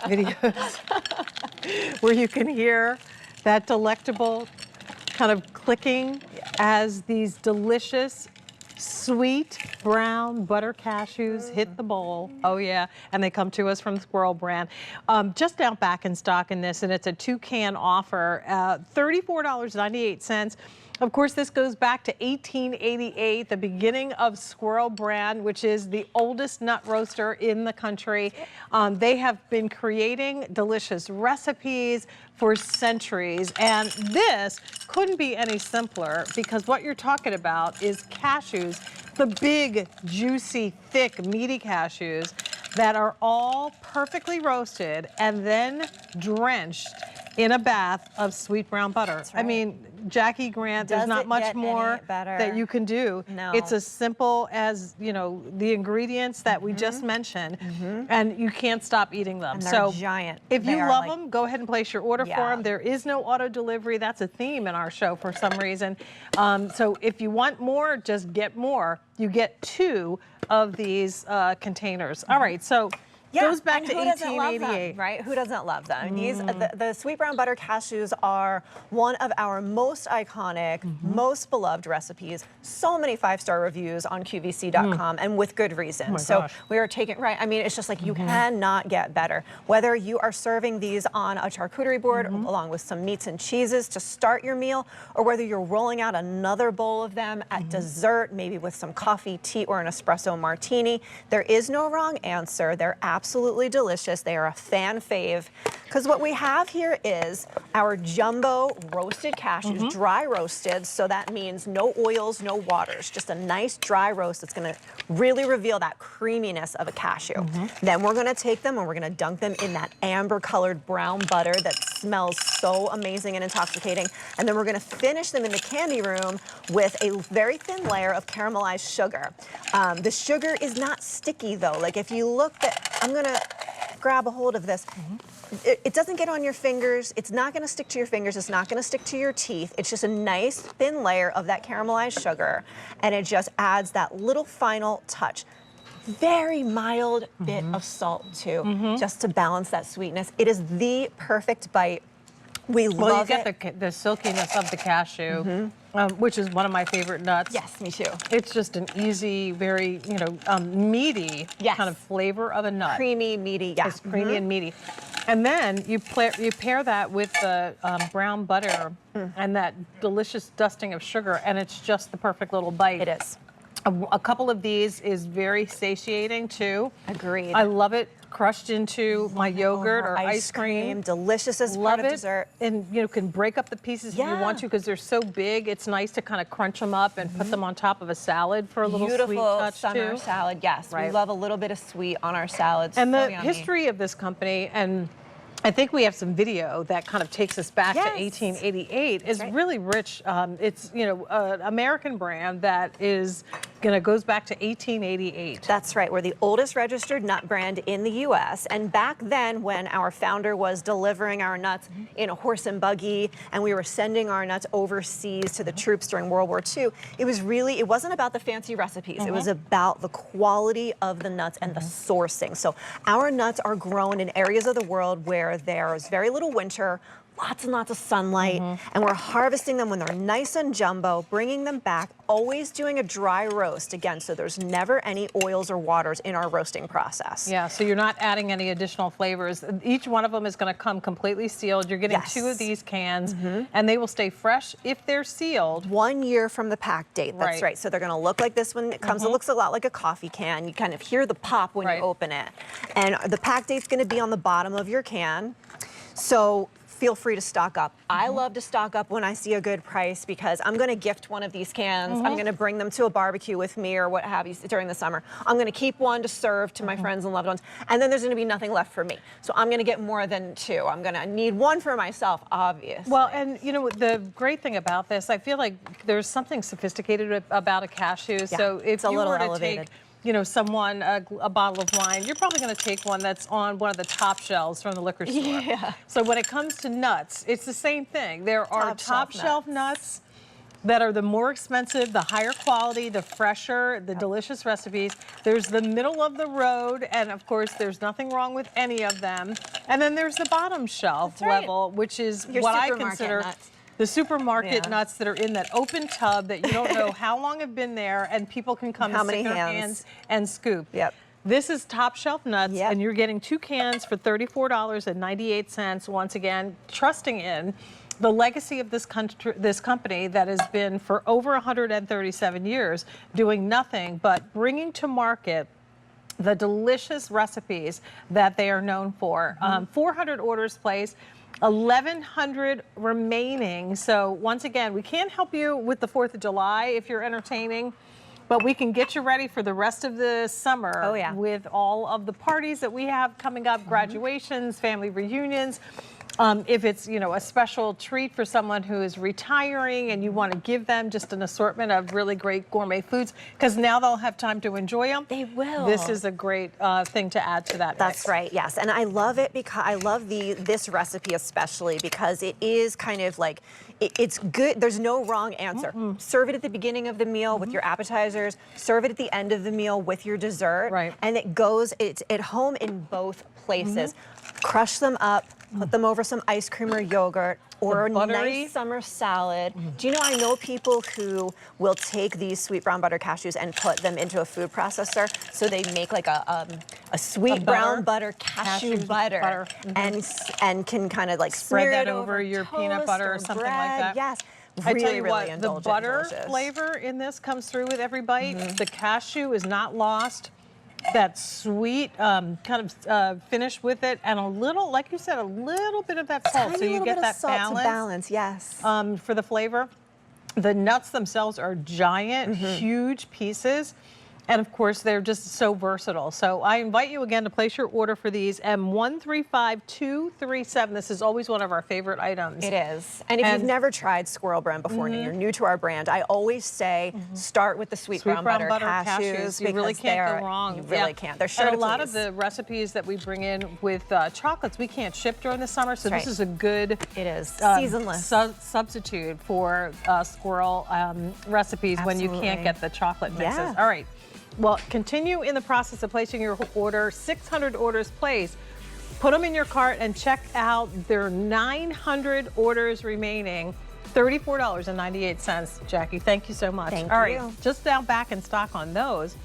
videos where you can hear that delectable kind of clicking as these delicious sweet brown butter cashews hit the bowl. Oh yeah, and they come to us from Squirrel Brand. Just now back in stock in this, and it's a 2-can offer, $34.98. Of course, this goes back to 1888, the beginning of Squirrel Brand, which is the oldest nut roaster in the country. They have been creating delicious recipes for centuries, and this couldn't be any simpler because what you're talking about is cashews, the big, juicy, thick, meaty cashews that are all perfectly roasted and then drenched in a bath of sweet brown butter. Right. I mean, Jackie Grant, there's not much more that you can do. No. It's as simple as, you know, the ingredients that we just mentioned, and you can't stop eating them. And they're giant. If you love them, go ahead and place your order for them. There is no auto delivery. That's a theme in our show for some reason. So if you want more, just get more. You get 2 of these containers. All right, so goes back to 1888, right? Who doesn't love them? These, the sweet brown butter cashews are one of our most iconic, most beloved recipes. So many 5-star reviews on QVC.com, and with good reason. So we are taking, I mean, it's just like you cannot get better. Whether you are serving these on a charcuterie board along with some meats and cheeses to start your meal, or whether you're rolling out another bowl of them at dessert, maybe with some coffee, tea, or an espresso martini, there is no wrong answer. They're absolutely delicious. They are a fan fave because what we have here is our jumbo roasted cashews, dry roasted, so that means no oils, no waters, just a nice dry roast that's going to really reveal that creaminess of a cashew. Then we're going to take them and we're going to dunk them in that amber colored brown butter that smells so amazing and intoxicating, and then we're going to finish them in the candy room with a very thin layer of caramelized sugar. The sugar is not sticky though. Like if you look at, I'm going to grab a hold of this. It doesn't get on your fingers. It's not going to stick to your fingers. It's not going to stick to your teeth. It's just a nice thin layer of that caramelized sugar, and it just adds that little final touch. Very mild bit of salt too, just to balance that sweetness. It is the perfect bite. We love it. You get the silkiness of the cashew, which is one of my favorite nuts. Yes, me too. It's just an easy, very, you know, meaty kind of flavor of a nut. Creamy, meaty, It's creamy and meaty. And then you pair that with the brown butter and that delicious dusting of sugar, and it's just the perfect little bite. It is. A couple of these is very satiating too. Agreed. I love it crushed into my yogurt or ice cream. Delicious as part of dessert. And you know, can break up the pieces if you want to because they're so big. It's nice to kind of crunch them up and put them on top of a salad for a little sweet touch summer salad. Yes, we love a little bit of sweet on our salads. And the history of this company, and I think we have some video that kind of takes us back to 1888. Is really rich. It's, you know, an American brand that is goes back to 1888. That's right. We're the oldest registered nut brand in the U.S. And back then, when our founder was delivering our nuts in a horse and buggy, and we were sending our nuts overseas to the troops during World War II, it was really, it wasn't about the fancy recipes. It was about the quality of the nuts and the sourcing. So our nuts are grown in areas of the world where there's very little winter, lots and lots of sunlight, and we're harvesting them when they're nice and jumbo, bringing them back, always doing a dry roast, again, so there's never any oils or waters in our roasting process. Yeah, so you're not adding any additional flavors. Each one of them is going to come completely sealed. You're getting 2 of these cans, and they will stay fresh if they're sealed. 1 year from the pack date, that's right. So they're going to look like this when it comes. It looks a lot like a coffee can. You kind of hear the pop when you open it. And the pack date's going to be on the bottom of your can. So feel free to stock up. I love to stock up when I see a good price because I'm going to gift one of these cans. I'm going to bring them to a barbecue with me or what have you during the summer. I'm going to keep one to serve to my friends and loved ones, and then there's going to be nothing left for me. So I'm going to get more than 2. I'm going to need 1 for myself, obviously. Well, and you know, the great thing about this, I feel like there's something sophisticated about a cashew. So if you were to take, you know, someone a bottle of wine, you're probably going to take one that's on one of the top shelves from the liquor store. So when it comes to nuts, it's the same thing. There are top shelf nuts, that are the more expensive, the higher quality, the fresher, the delicious recipes. There's the middle of the road, and of course, there's nothing wrong with any of them. And then there's the bottom shelf level, which is what I consider nuts. the supermarket nuts that are in that open tub that you don't know how long have been there, and people can come and stick their hands and scoop. Yep. This is top shelf nuts, and you're getting 2 cans for $34.98. Once again, trusting in the legacy of this company that has been for over 137 years doing nothing but bringing to market the delicious recipes that they are known for. 400 orders placed, 1,100 remaining. So once again, we can't help you with the 4th of July if you're entertaining, but we can get you ready for the rest of the summer with all of the parties that we have coming up, graduations, family reunions. If it's, you know, a special treat for someone who is retiring and you want to give them just an assortment of really great gourmet foods, because now they'll have time to enjoy them. They will. This is a great thing to add to that That's mix. right, yes. And I love it because I love this recipe especially because it is kind of like, it's good. There's no wrong answer. Serve it at the beginning of the meal with your appetizers. Serve it at the end of the meal with your dessert. Right. And it's at home in both places. Crush them up, put them over some ice cream or yogurt, or a nice summer salad. Do you know, I know people who will take these sweet brown butter cashews and put them into a food processor, so they make like a sweet brown butter cashew butter. And can kind of like spread smear that it over your peanut butter or something bread. like that. Yes. I tell you really what, the butter delicious. flavor in this comes through with every bite. The cashew is not lost. That sweet kind of finish with it, and a little, like you said, a little bit of that salt, so you get that balance. Yes. For the flavor. The nuts themselves are giant, huge pieces. And of course, they're just so versatile. So I invite you again to place your order for these, M135237. This is always one of our favorite items. It is. And if you've never tried Squirrel Brand before and you're new to our brand, I always say start with the sweet brown butter cashews. You really can't go wrong. You really can't. They're sure and to a lot please. of the recipes that we bring in with chocolates, we can't ship during the summer, so this is a good seasonless substitute for squirrel recipes when you can't get the chocolate mixes. All right. Well, continue in the process of placing your order. 600 orders placed. Put them in your cart and check out. There are 900 orders remaining. $34.98. Jackie, thank you so much. Thank All you. right, just now back in stock on those.